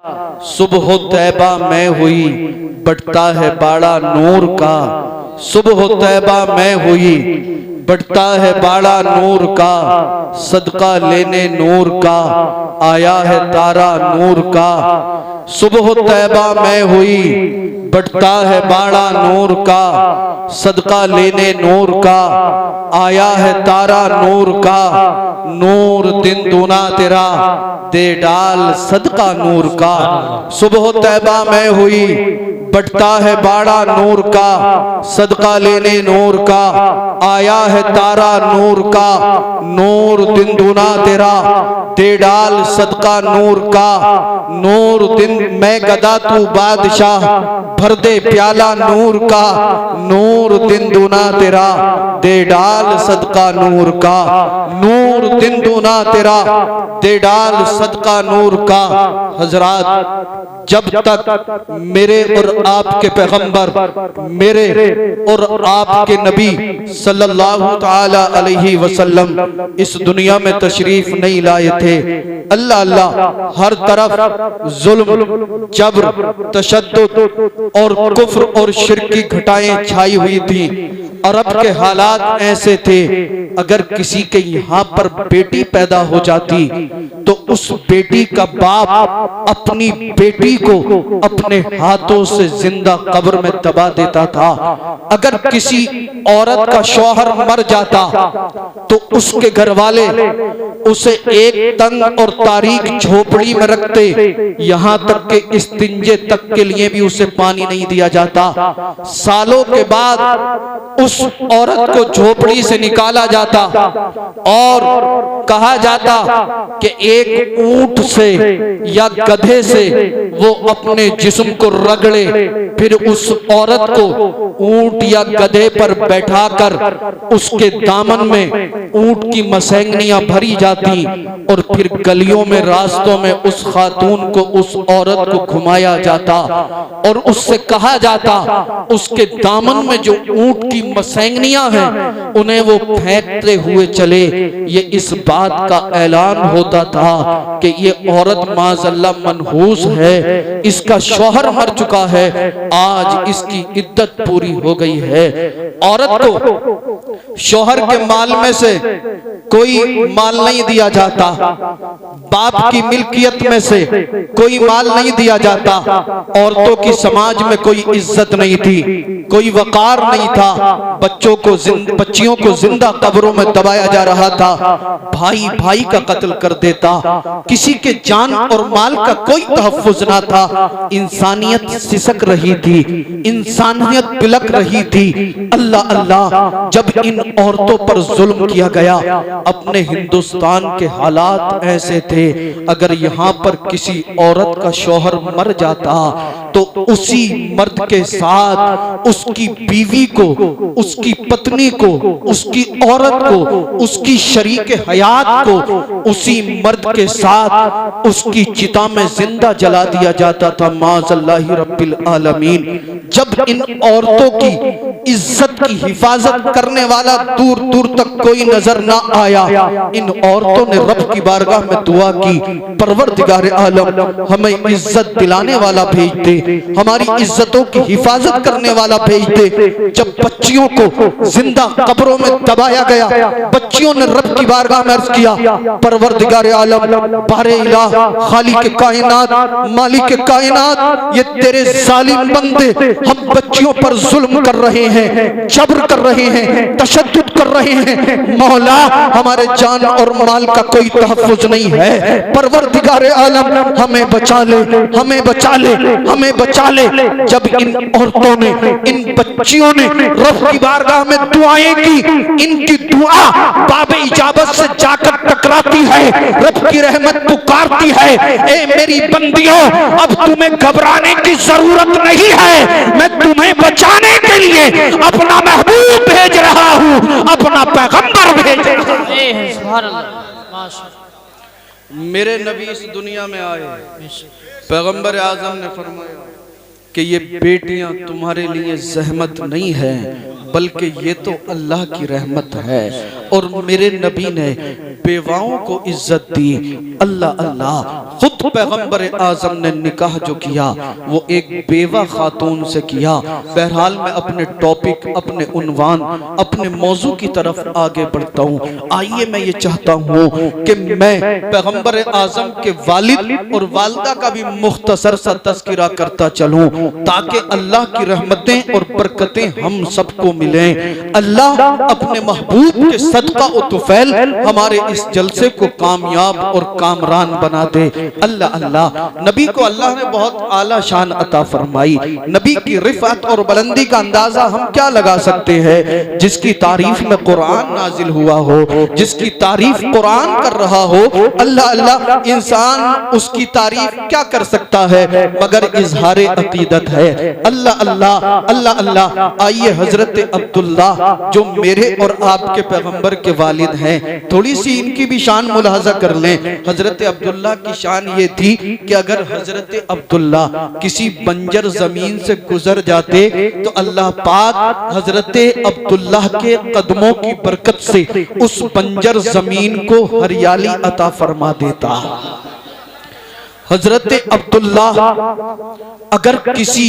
सुबह तैबा में हुई बढ़ता है बाड़ा नूर का। सुबह तैबा में हुई बढ़ता है बाड़ा नूर का। सदका लेने नूर का आया है तारा नूर का। सुबह तैबा में हुई बढ़ता है बाड़ा नूर का। सदका लेने नूर का आया है तारा नूर का। नूर दिन दूना तेरा दे डाल सदका नूर का। सुबह तैबा में हुई बढ़ता है बाड़ा नूर का। सदका लेने नूर का आया है तारा नूर का। नूर दिन दूना तेरा दे डाल सदका नूर का। नूर दिन मैं गदा तू बादशाह भर दे प्याला नूर का। नूर दिन दूना तेरा दे डाल सदका नूर का। नूर दिन दूना तेरा दे डाल सदका नूर का। हजरात, जब तक मेरे और आपके पैगंबर, मेरे और आपके नबी सल्लल्लाहु ताला अलैहि वसल्लम इस दुनिया में तशरीफ नहीं लाए थे, अल्लाह अल्लाह हर तरफ जुल्म, जबर, तशद्दुद और कुफ्र और शिर्क की घटाएं छाई हुई थी। अरब के हालात ऐसे थे, अगर किसी के यहाँ पर बेटी पैदा हो जाती तो उस बेटी का बाप अपनी बेटी को अपने हाथों से जिंदा कब्र में दबा देता था। अगर किसी औरत का शौहर मर जाता तो उसके घर वाले उसे एक तंग और तारीक झोपड़ी में रखते, यहाँ तक के इस्तिंजे तक के लिए भी उसे पानी नहीं दिया जाता। सालों के बाद उस औरत को झोपड़ी से निकाला जाता और कहा जाता कि एक ऊंट से या गधे से वो अपने जिस्म को रगड़े, फिर उस औरत को ऊंट या गधे पर बैठाकर उसके दामन में ऊंट की मसैंगनियां भरी जाती और फिर गलियों में, रास्तों में उस खातून को, उस औरत को घुमाया जाता और उससे कहा जाता उसके दामन में जो ऊंट की मसैंगनियां हैं उन्हें वो फेंकते हुए चले। ये इस बात का ऐलान होता था कि ये औरत माज़अल्लाह मनहूस है, इसका शौहर मर चुका है, आज इसकी इद्दत पूरी हो गई है। औरत को शौहर के माल में से कोई माल नहीं दिया जाता, बाप की मिल्कियत में से कोई माल नहीं दिया जाता। औरतों की समाज में कोई इज्जत नहीं थी, कोई वकार नहीं था। बच्चियों को जिंदा कब्रों में दबाया जा रहा था। भाई भाई का कत्ल कर देता, किसी के जान और माल का कोई तहफ्फुज ना था। इंसानियत सिसक रही थी, इंसानियत बिलक रही थी। अल्लाह अल्लाह, जब इन औरतों पर जुल्म किया गया, अपने हिंदुस्तान के हालात ऐसे थे, अगर यहाँ पर किसी औरत का शौहर मर जाता तो उसी मर्द के साथ उसकी बीवी को, उसकी पत्नी को, उसकी औरत को, उसकी शरीक हयात को उसी मर्द के साथ उसकी चिता में जिंदा जला दिया जाता था। माज़अल्लाहि रब्बिल आलमीन। जब इन औरतों की इज्जत की हिफाजत करने वाला दूर दूर तक कोई नजर ना आया, इन औरतों ने रब की बारगाह में दुआ की, परवरदिगार आलम हमें इज्जत दिलाने वाला भेज दे, हमारी इज्जतों की हिफाजत करने वाला भेज दे। जब बच्चियों को जिंदा कब्रों में दबाया गया, बच्चियों ने रब की बारगाह में अर्ज किया, परवरदिगार आलम, बारे इलाह, खालिक कायनात, मालिक कायनात, ये तेरे जालिम बंदे हम बच्चियों पर जुल्म कर रहे हैं, जबर कर रहे हैं, तशद्दुद कर रहे हैं। मौला, हमारे जान और माल का कोई तहफ्फुज नहीं है, परवरदिगार आलम हमें बचा ले, हमें बचा ले, हमें बचा ले। जब इन औरतों ने, इन बच्चियों ने रब की बारगाह में दुआएं की, इनकी दुआ बाबे इजाबत से जाकर टकराती है, रब की रहमत पुकारती है। ए मेरी बंदियों, अब तुम्हें घबराने की जरूरत नहीं है, मैं तुम्हें बचाने के लिए अपना महबूब भेज रहा हूँ, अपना पैगंबर भेज रहा हूँ। मेरे नबी इस दुनिया में आए, पैगंबर आजम ने फरमाया कि ये बेटियां तुम्हारे लिए जहमत नहीं है, बल्कि ये तो अल्लाह की रहमत है। और मेरे नबी ने बेवाओं को इज्जत दी। अल्लाह अल्लाह, खुद पैगंबर आजम ने निकाह जो किया वो एक बेवा खातून से किया। बहरहाल मैं अपने टॉपिक, अपने उन्वान, अपने मौजू की तरफ आगे बढ़ता हूँ। आइए, मैं ये चाहता हूँ कि मैं पैगंबर आजम के वालिद और वालिदा का भी मुख्तसर सा तज़किरा करता चलूं, ताकि अल्लाह की रहमतें और बरकतें हम सबको मिलें। अल्लाह अपने महबूब के सदका और तुफैल हमारे इस जलसे को कामयाब और कामरान बना दे। अल्लाह अल्लाह, नबी को अल्लाह ने बहुत आला शान अता फरमाई। नबी की रिफत और बुलंदी का अंदाजा हम क्या लगा सकते हैं? जिसकी तारीफ में कुरान नाजिल हुआ हो, जिसकी तारीफ कुरान कर रहा हो, अल्लाह अल्लाह, इंसान उसकी तारीफ क्या कर सकता है मगर इजहार अकीदत है। अल्लाह अल्लाह, अल्लाह अल्लाह। आइए, हजरत अब्दुल्ला जो मेरे और आपके पैगंबर के वालिद हैं, थोड़ी सी इनकी भी शान मुलाहजा कर लें। हजरत अब्दुल्ला की शान ये थी कि अगर हजरत अब्दुल्ला किसी बंजर जमीन से गुजर जाते तो अल्लाह पाक हजरत अब्दुल्ला के कदमों की बरकत से उस बंजर जमीन को हरियाली अता फरमा देता। हजरत अब्दुल्ला अगर किसी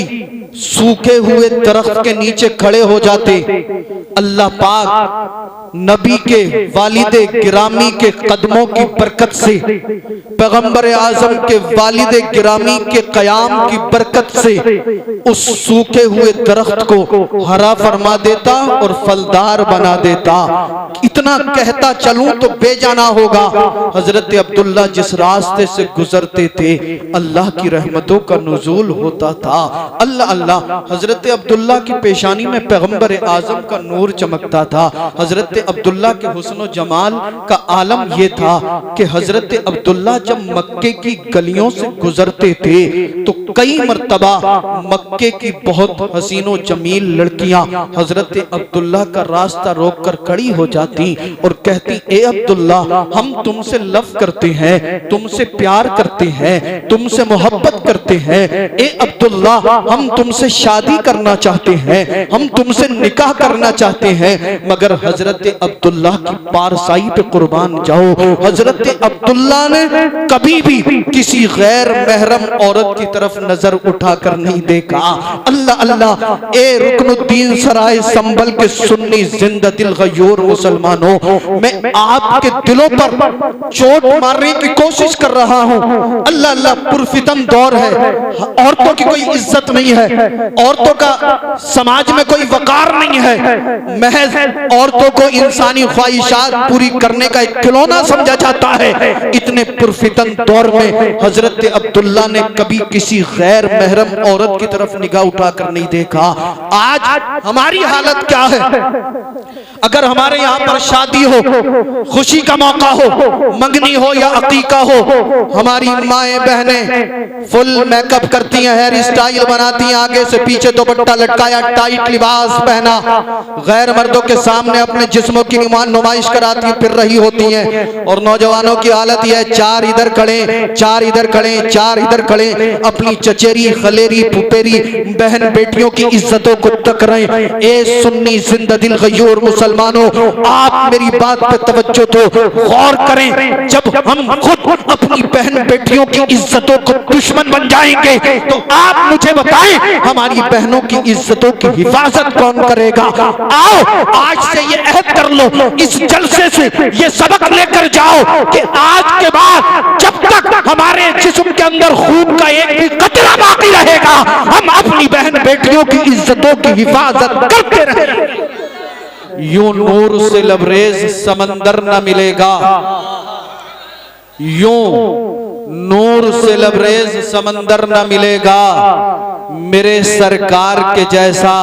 सूखे हुए दरख्त के नीचे खड़े हो जाते, अल्लाह पाक नबी के वालिदे गिरामी के कदमों की बरकत से, पैगंबर आजम के वालिदे गिरामी के कयाम की बरकत से उस सूखे हुए दरख्त को हरा फरमा देता और फलदार बना देता। इतना कहता चलूं तो बेजाना होगा। हजरत अब्दुल्ला जिस रास्ते से गुजरते थे अल्लाह की रहमतों का नुज़ूल होता था। अल्लाह अल्लाह, हजरत अब्दुल्ला की पेशानी में पैगंबर आजम का नूर चमकता था। हजरत अब्दुल्ला के हुस्न जमाल का आलम यह था कि हजरत अब्दुल्ला जब मक्के की गलियों से गुजरते थे तो कई मर्तबा मक्के की बहुत हसीनो जमील लड़कियां हजरत अब्दुल्ला का रास्ता रोक कर खड़ी हो जाती और कहती, ए अब्दुल्ला, हम तुमसे लव करते हैं, तुमसे प्यार करते हैं, तुमसे मोहब्बत करते हैं। ए अब्दुल्ला, हम तुमसे शादी करना चाहते हैं, हम तुमसे निकाह करना चाहते हैं। मगर हजरत अब्दुल्ला की पारसाई पे कुर्बान जाओ, हजरत अब्दुल्ला ने कभी भी किसी गैर महरम औरत की तरफ नजर उठाकर नहीं देखा। अल्लाह अल्लाह, ए रुकनुद्दीन सराय संभल के सुन्नी जिंदा दिल गयूर मुसलमानों, मैं आपके दिलों पर चोट मारने की कोशिश कर रहा हूँ। अल्लाह अल्लाह, पुरफितन दौर है, औरतों की कोई इज्जत नहीं है, औरतों का समाज में कोई वकार नहीं है, महज औरतों को इंसानी ख्वाहिशात पूरी करने का एक खिलौना समझा जाता है। इतने पुरफितन दौर में हजरत अब्दुल्ला ने कभी किसी गैर महरम औरत की तरफ निगाह उठाकर नहीं देखा। आज हमारी हालत क्या है? अगर हमारे यहाँ पर शादी हो, खुशी का मौका हो, मंगनी हो या अकीका हो, हमारी माएं बहनें फुल मेकअप करती हैं, हेयर स्टाइल बनाती हैं, आगे से पीछे दुपट्टा लटकाया, टाइट लिबास पहना, गैर मर्दों के सामने अपने जिस्मों की नुमाइश कराती फिर रही होती हैं। और नौजवानों की हालत यह है, चार इधर खड़े, चार इधर खड़े, चार इधर खड़े, अपनी चचेरी खलेरी फुपेरी बहन बेटियों की इज्जतों को तक रहे। ए सुन्नी जिंदा दिल गयूर मुसलमानों, आप मेरी बात पे तवज्जो दो, गौर करें। जब हम खुद अपनी बहन बेटियों की इज्जतों को दुश्मन बन जाएंगे तो आप मुझे बताएं हमारी बहनों की इज्जतों की हिफाजत कौन करेगा? आओ आज से ये अहद कर लो, इस जलसे से ये सबक लेकर जाओ कि आज के बाद जब तक हमारे जिस्म के अंदर खून का एक भी कतरा बाकी रहेगा, हम अपनी बहन बेटियों की इज्जतों की हिफाजत करते रहेंगे। यूं नूर से लबरेज समंदर न मिलेगा, यूं नूर से लबरेज समंदर न मिलेगा, मेरे सरकार के जैसा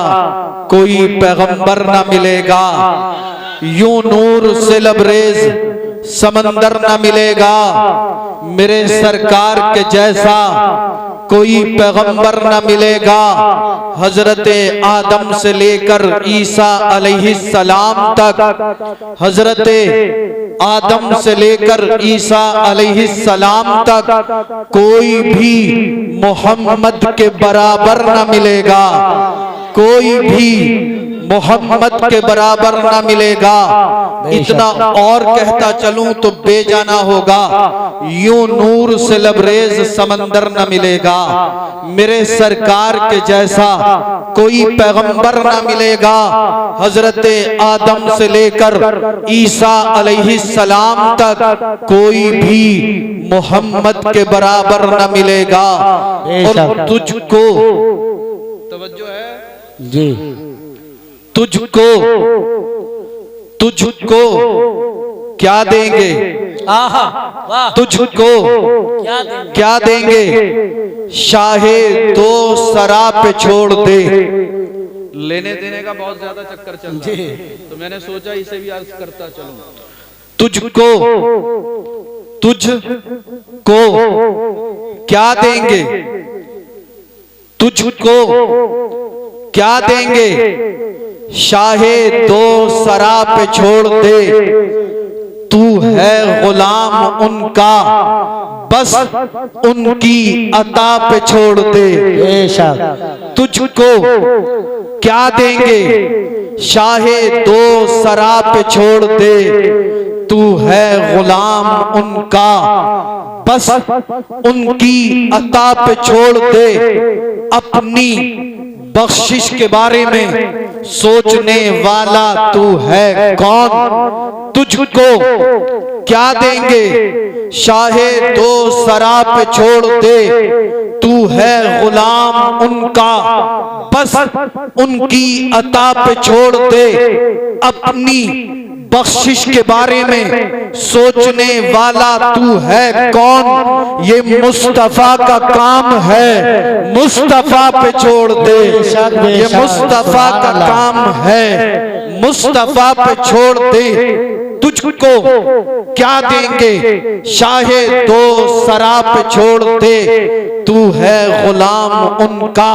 कोई पैगंबर न मिलेगा। यूं नूर से लबरेज समंदर न मिलेगा, मेरे सरकार के जैसा कोई पैगंबर न मिलेगा। हजरत आदम से लेकर ईसा अलैहिस्सलाम तक, हजरत आदम से लेकर ईसा अलैहिस्सलाम तक कोई भी मोहम्मद के बराबर न मिलेगा, कोई भी मोहम्मद के बराबर न मिलेगा। इतना और कहता चलूं तो बेजाना होगा, यूं नूर से लबरेज समंदर न मिलेगा। मेरे सरकार के जैसा कोई पैगंबर न मिलेगा। हजरत आदम से लेकर ईसा अलैहिस्सलाम तक कोई भी मोहम्मद के बराबर न मिलेगा। और तुझको, तवज्जो है जी, तुझको क्या देंगे, आहा वाह, तुझको क्या देंगे, शाहे दो सरा पे छोड़ दे। लेने देने का बहुत ज्यादा चक्कर चल रहा है, तो मैंने सोचा इसे भी अर्ज करता चलूं। तुझको क्या देंगे, तुझको क्या देंगे, शाहे दो सरा पे छोड़ दे। तू है गुलाम उनका, बस उनकी अता पे छोड़ दे। तुझको क्या देंगे, शाहे दो सरा पे छोड़ दे। तू है गुलाम उनका, बस उनकी अता पे छोड़ दे। अपनी बख्शिश के बारे में सोचने वाला तू है कौन। तुझको क्या देंगे, शाहे दो सरा पे छोड़ दे। तू है गुलाम उनका, बस उनकी अता पे छोड़ दे। अपनी बख्शिश के बारे में सोचने वाला तू है कौन। ये मुस्तफा का काम है, मुस्तफा पे छोड़ दे। ये मुस्तफा का काम है, मुस्तफा पे छोड़ दे। तुझको क्या देंगे, शाहे दो सरा पे छोड़ दे। तू है गुलाम उनका,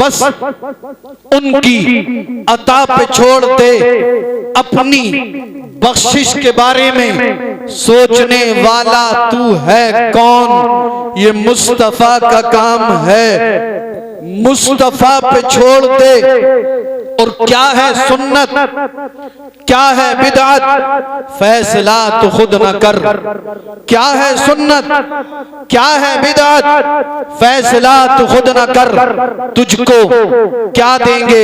बस उनकी अता पे छोड़ दे। अपनी बख्शिश के बारे में सोचने वाला तू है कौन। ये मुस्तफा का काम है, मुस्तफा पे छोड़ दे। और क्या है सुन्नत, क्या है बिदअत, फैसला तो खुद न कर। क्या है सुन्नत, क्या है बिदअत, फैसला तो खुद न कर। तुझको क्या देंगे,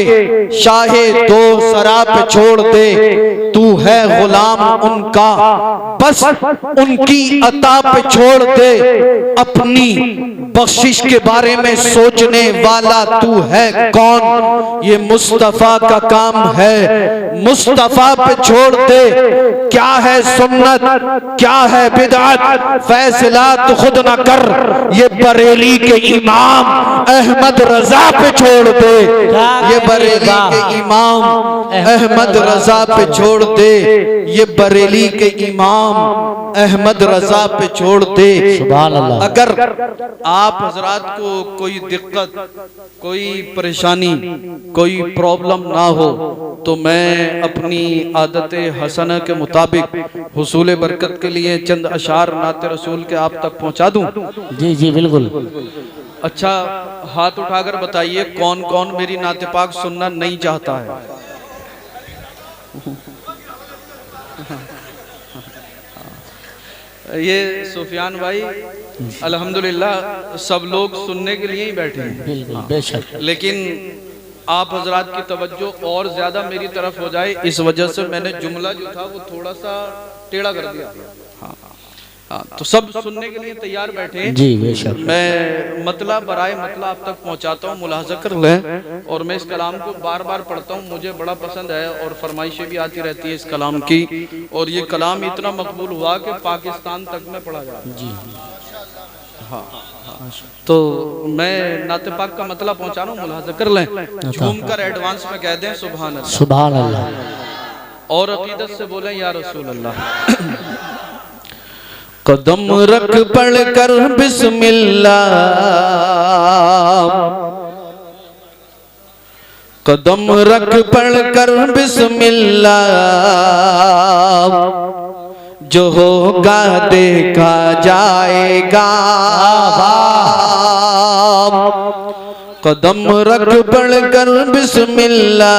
शाहे दो सरा पे छोड़ दे। तू है गुलाम उनका, बस उनकी अता पे छोड़ दे। अपनी बख्शिश के बारे में सोचने वाला तू है कौन। ये मुस्तफा का काम है, मुस्तफा पे छोड़ दे। क्या है सुन्नत, क्या है बिदअत, फैसला तो खुद न कर। ये बरेली के इमाम अहमद रजा पे छोड़ दे। ये बरेली के इमाम अहमद रजा पे छोड़ दे। ये बरेली के इमाम अहमद रजा पे छोड़ दे। अगर आप हजरात को कोई दिक्कत, कोई परेशानी, कोई प्रॉब्लम ना हो तो मैं अपनी आदत हसना के मुताबिक हुसूल बरकत के लिए चंद अशार नाते रसूल के आप तक पहुंचा दूं। जी जी बिल्कुल। अच्छा, हाथ उठाकर बताइए कौन कौन मेरी नाते पाक सुनना नहीं चाहता है। ये सुफियान भाई अल्हम्दुलिल्लाह सब लोग सुनने के लिए ही बैठे हैं। बिल्कुल बेशक। लेकिन आप हजरात की तवज्जो और ज्यादा मेरी तरफ हो जाए, इस वजह से मैंने जुमला जो था वो थोड़ा सा टेढ़ा कर दिया। हाँ हाँ, तो सब सुनने के लिए तैयार बैठे जी बेशक। मैं मतलब बराए मतलब आप तक पहुंचाता हूँ, मुलाहजा कर लें। और मैं इस कलाम को बार बार पढ़ता हूँ, मुझे बड़ा पसंद है और फरमाइशें भी आती रहती है इस कलाम की। और ये कलाम इतना मकबूल हुआ कि पाकिस्तान तक में पढ़ा जाता है। जी हाँ, तो मैं नाते पाक का मतलब पहुंचा रहा हूँ, मुलाहजा कर लें। झूम कर एडवांस में कह दें सुभान अल्लाह, सुभान अल्लाह। और अकीदत से बोलें या रसूल अल्लाह। कदम रख पढ़ कर बिस्मिल्लाह, कदम रख पढ़ कर बिस्मिल्लाह। जो होगा देखा जाएगा। कदम रख बढ़कर बिस्मिल्लाह,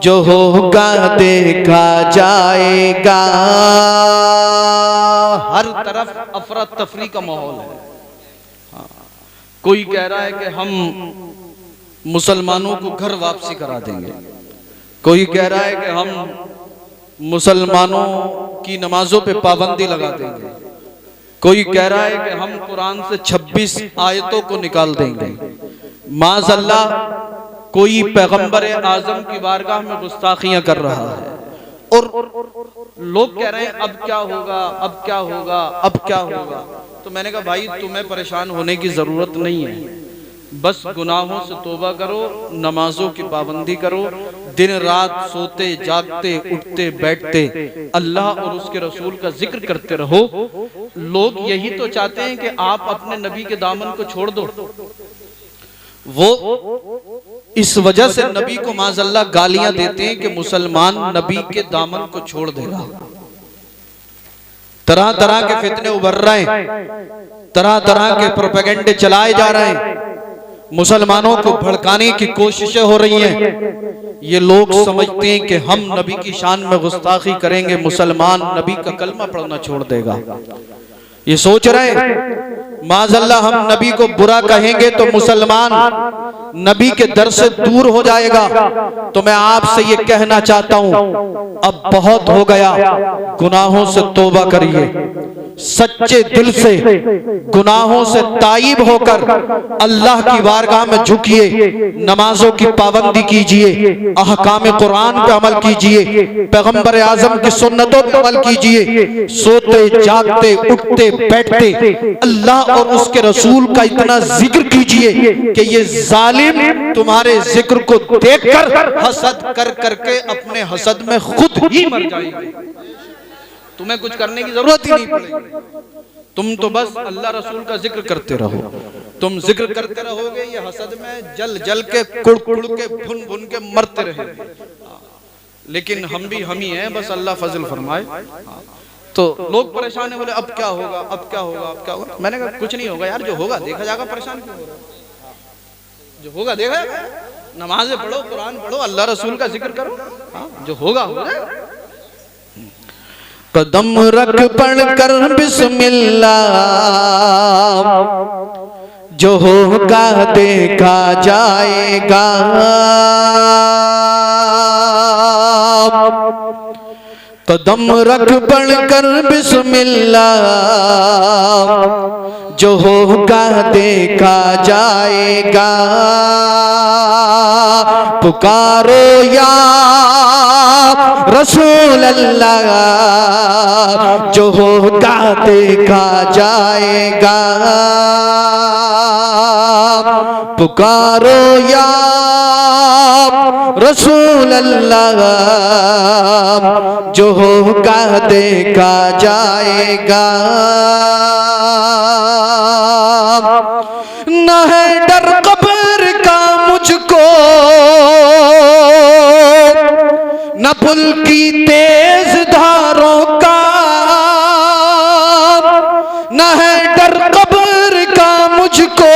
जो होगा देखा जाएगा। हर तरफ अफरा तफरी का माहौल है। कोई कह रहा है कि हम मुसलमानों को घर वापसी करा देंगे, कोई कह रहा है कि हम मुसलमानों की नमाजों पे पाबंदी लगा देंगे, कोई कह रहा है कि हम कुरान से 26 आयतों को निकाल देंगे। माज़अल्लाह कोई पैगंबर आजम की बारगाह में गुस्ताखियां कर रहा है और लोग कह रहे हैं अब क्या होगा, अब क्या होगा, अब क्या होगा। तो मैंने कहा भाई तुम्हें परेशान होने की जरूरत नहीं है, बस गुनाहों से तौबा करो, नमाजों की पाबंदी करो, दिन रात सोते जागते उठते बैठते अल्लाह और उसके रसूल का जिक्र करते रहो। लोग यही तो चाहते हैं कि आप अपने नबी के दामन को छोड़ दो। वो इस वजह से नबी को माज़अल्लाह गालियां देते हैं कि मुसलमान नबी के दामन को छोड़ देगा। तरह तरह के फितने उभर रहे हैं, तरह तरह के प्रोपेगेंडे चलाए जा रहे हैं, मुसलमानों को भड़काने की कोशिशें हो रही हैं। ये लोग समझते हैं कि हम नबी की शान में गुस्ताखी करेंगे, मुसलमान नबी का कलमा पढ़ना छोड़ देगा। ये सोच रहे हैं माज़अल्लाह हम नबी को बुरा कहेंगे तो मुसलमान नबी के दर से दूर हो जाएगा। तो मैं आपसे ये कहना चाहता हूं अब बहुत हो गया, गुनाहों से तौबा करिए, सच्चे दिल से गुनाहों से ताइब होकर अल्लाह की बारगाह में झुकिए, नमाजों की पाबंदी कीजिए, अहकाम कुरान पे अमल कीजिए, पैगंबर आजम की सुन्नतों पे अमल कीजिए, सोते जागते उठते बैठते अल्लाह और उसके रसूल का इतना जिक्र कीजिए कि ये जालिम तुम्हारे जिक्र को देखकर हसद कर करके अपने हसद में खुद ही मर जाएंगे। तुम्हें कुछ करने की जरूरत ही नहीं पड़ेगी, तुम तो बस अल्लाह रसूल का जिक्र करते रहो। तुम जिक्र करते रहोगे, ये हसद में जल जल के कुड़ कुड़ के भुन भुन के मरते रहेंगे। लेकिन हम भी हम ही हैं, बस अल्लाह फजल फरमाए। तो लोग परेशान है, बोले अब क्या होगा, अब क्या होगा, अब क्या होगा। मैंने कहा कुछ नहीं होगा यार, जो होगा देखा जाएगा, परेशान क्यों हो रहा है? जो होगा देखा जाएगा, नमाजें पढ़ो, कुरान पढ़ो, अल्लाह रसूल का जिक्र करो, जो होगा हो जाएगा। कदम रख पढ़कर बिस्मिल्लाह, जो होगा देखा जाएगा। कदम रख पढ़कर बिस्मिल्लाह, जो होगा देखा जाएगा। पुकारो या रसूल अल्लाह, जो होगा देखा जाएगा। पुकारो या रसूल अल्लाह, जो होगा देखा जाएगा। न है डर कब्र का मुझको, न पुल की तेज धारों का, न है डर कब्र का मुझको,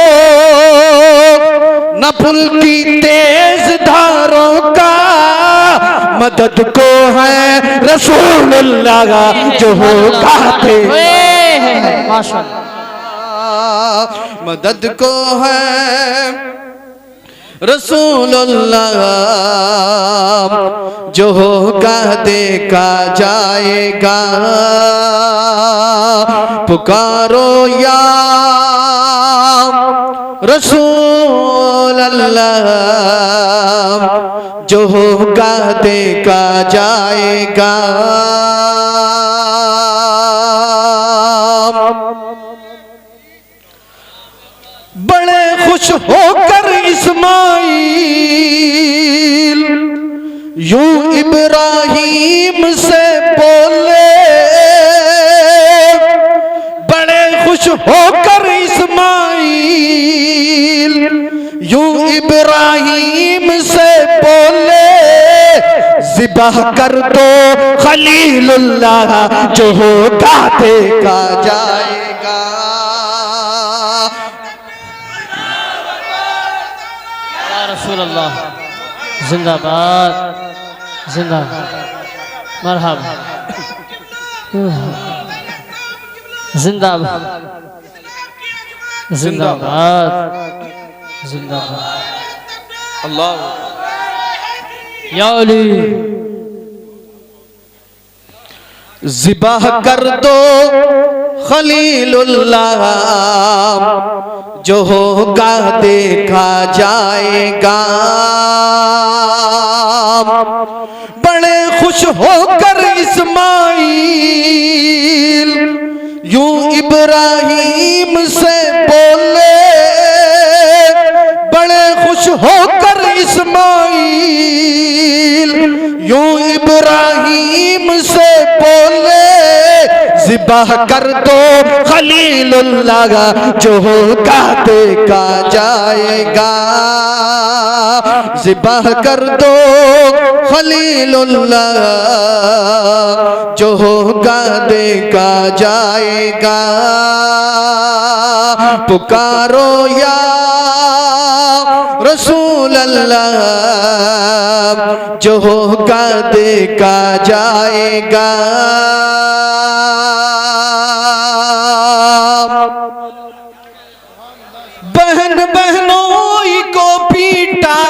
न पुल की तेज धारों का। मदद को है रसूलुल्लाह, जो होगा माशाअल्लाह। मदद को है रसूलुल्लाह, जो होगा देखा जाएगा। पुकारो या रसूल अल्लाह, जो होगा देखा जाएगा। बड़े खुश होकर इस्माइल यूं इब्राहिम से बोले, बड़े खुश होकर इस्माइल यूं इब्राहिम से बोले। ज़िबह कर दो खलीलुल्लाह, जो होगा देखा जाएगा। रसूल अल्लाह जिंदाबाद जिंदाबाद मरहबा जिंदाबाद जिंदाबाद जिंदाबाद अल्लाह या अली ज़िबाह कर दो खलीलुल्लाह, जो होगा देखा जाएगा। बड़े खुश होकर इस्माइल यूं इब्राहिम से बोले, बड़े खुश होकर इस्माइल यूं इब्राहिम से बोले, ज़िबाह कर दो खलीलुल्लाह, जो होगा देखा जाएगा। ज़िबाह कर दो खलीलुल्लाह, जो होगा देखा जाएगा। पुकारो या रसूल अल्लाह, जो होगा देखा जाएगा। बहन बहनों को पीटा,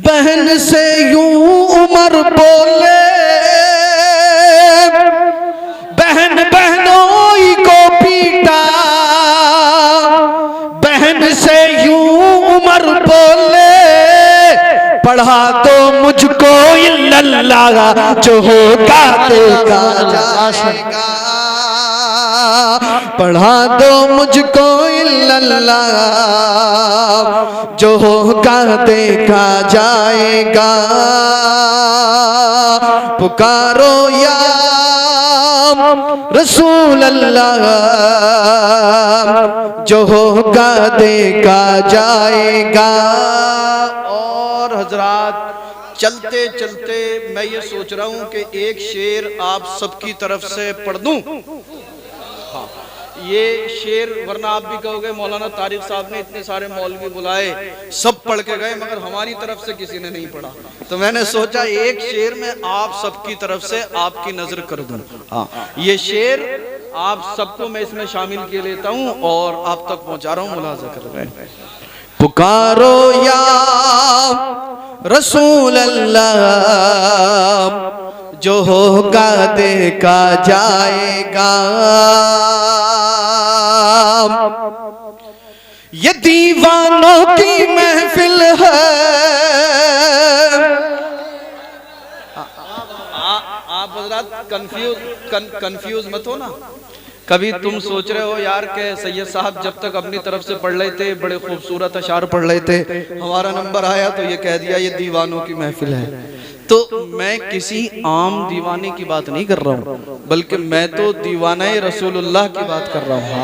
बहन से यूं उमर बोले, बहन बहनों को पीटा, बहन से यूं उमर बोले, पढ़ा तो मुझको इल्लल्लाह, जो होगा देखा जाएगा। पढ़ा दो मुझको इल्लल्लाह, जो होगा देखा जाएगा। पुकारो या रसूल अल्लाह, जो होगा देखा जाएगा। और हजरात, चलते चलते मैं ये सोच रहा हूं कि एक शेर आप सबकी तरफ से पढ़ दूं। ये शेर, वरना आप भी कहोगे मौलाना तारिक साहब ने इतने सारे मौलवी बुलाए, सब पढ़ के गए, मगर हमारी तरफ से किसी ने नहीं पढ़ा। तो मैंने सोचा एक शेर में आप सबकी तरफ से आपकी नजर कर दूं। हाँ, ये शेर आप सबको मैं इसमें शामिल किए लेता हूं और आप तक पहुंचा रहा हूं, मुलाजा कर रहे हैं। पुकारो या रसूल अल्लाह, जो होगा देखा जाएगा। ये दीवानों की महफिल है। आप हजरात कंफ्यूज मत हो ना। कभी तुम सोच रहे हो यार के सैयद साहब जब तक अपनी तरफ से पढ़ रहे थे, बड़े खूबसूरत अशार पढ़ रहे थे, हमारा नंबर आया तो ये कह दिया ये दीवानों की महफिल है। तो मैं किसी आम दीवाने की बात नहीं कर रहा हूँ, बल्कि मैं तो दीवाना रसूलुल्लाह की बात कर रहा हूँ।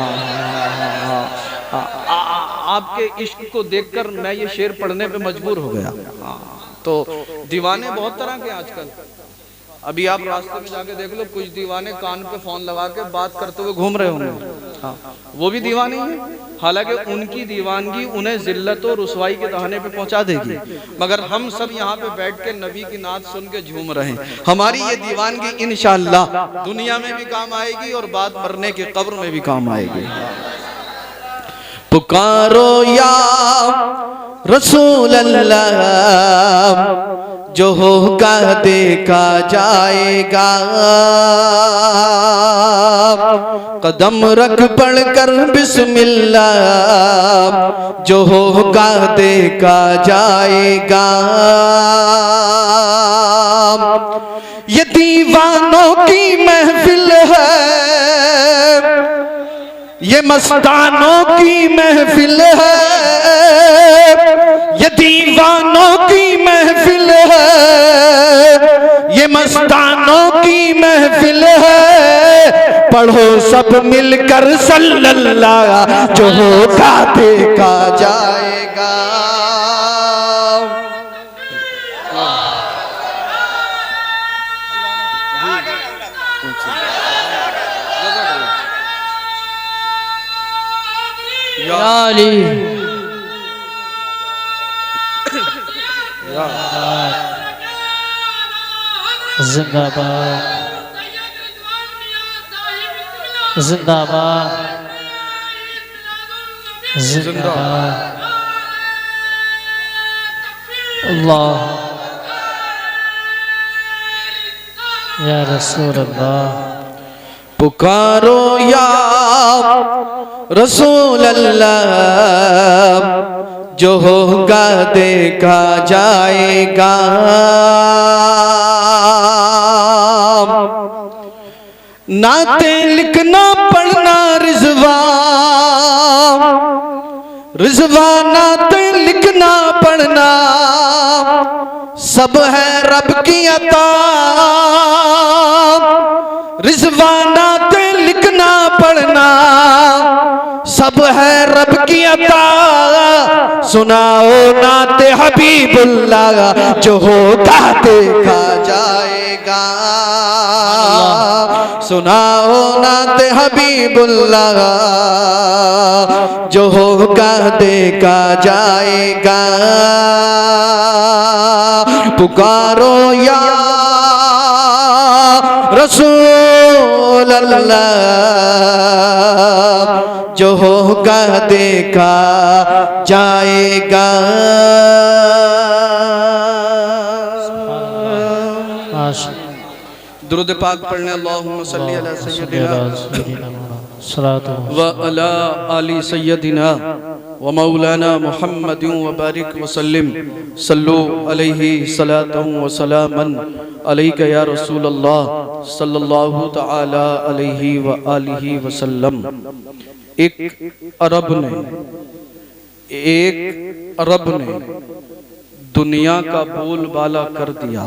आपके इश्क को देखकर मैं ये शेर पढ़ने पे मजबूर हो गया। तो दीवाने बहुत तरह के आजकल, अभी आप रास्ते में जाके देख लो, कुछ दीवाने कान पे फोन लगा के बात करते हुए घूम रहे होंगे। हाँ, वो भी दीवाने हैं। हालांकि उनकी दीवानगी उन्हें जिल्लत और रुसवाई के दहाने पे पहुंचा देगी, मगर हम सब यहाँ पे बैठ के नबी की नात सुन के झूम रहे हैं। हमारी ये दीवानगी इंशाअल्लाह दुनिया में भी काम आएगी और बाद मरने के कब्र में भी काम आएगी। पुकारो या रसूल अल्लाह, जो होगा देखा जाएगा। कदम रख पढ़कर बिस्मिल्लाह, जो होगा देखा जाएगा। ये दीवानों की महफिल है, ये मस्तानों की महफिल है, ये दीवानों की महफिल है, ये मस्तानों की महफिल है। पढ़ो सब मिलकर सल्लल्लाह, जो होगा देखा जाएगा। या अली जिंदाबाद जिंदाबाद जिंदाबाद अल्लाह या रसूल अल्लाह पुकारो या रसूल अल्लाह जो होगा देखा जाएगा। नाते लिखना पढ़ना रिजवान रिजवान नाते लिखना पढ़ना सब है रब की अता। रिजवान नाते लिखना पढ़ना सब है रब की अता। सुनाओ नाते हबीबुल्लाह जो होगा देखा जाएगा। सुनाओ नाते हबीबुल्लाह जो होगा देखा जाएगा। पुकारो या रसूल अल्लाह जो होगा देखा जाएगा। दुरूद पाक पढ़ने अल्लाहुम्मा सल्ली अला सय्यदिना व अला आलि सय्यदिना व मौलाना मुहम्मदिन व बारिक व सल्लिम सल्लु अलैहि सलातन व सलामन अलैका या रसूल अल्लाह सल्लल्लाहु तआला अलैहि व आलिहि व सल्लम। एक अरब ने दुनिया का बोलबाला कर दिया।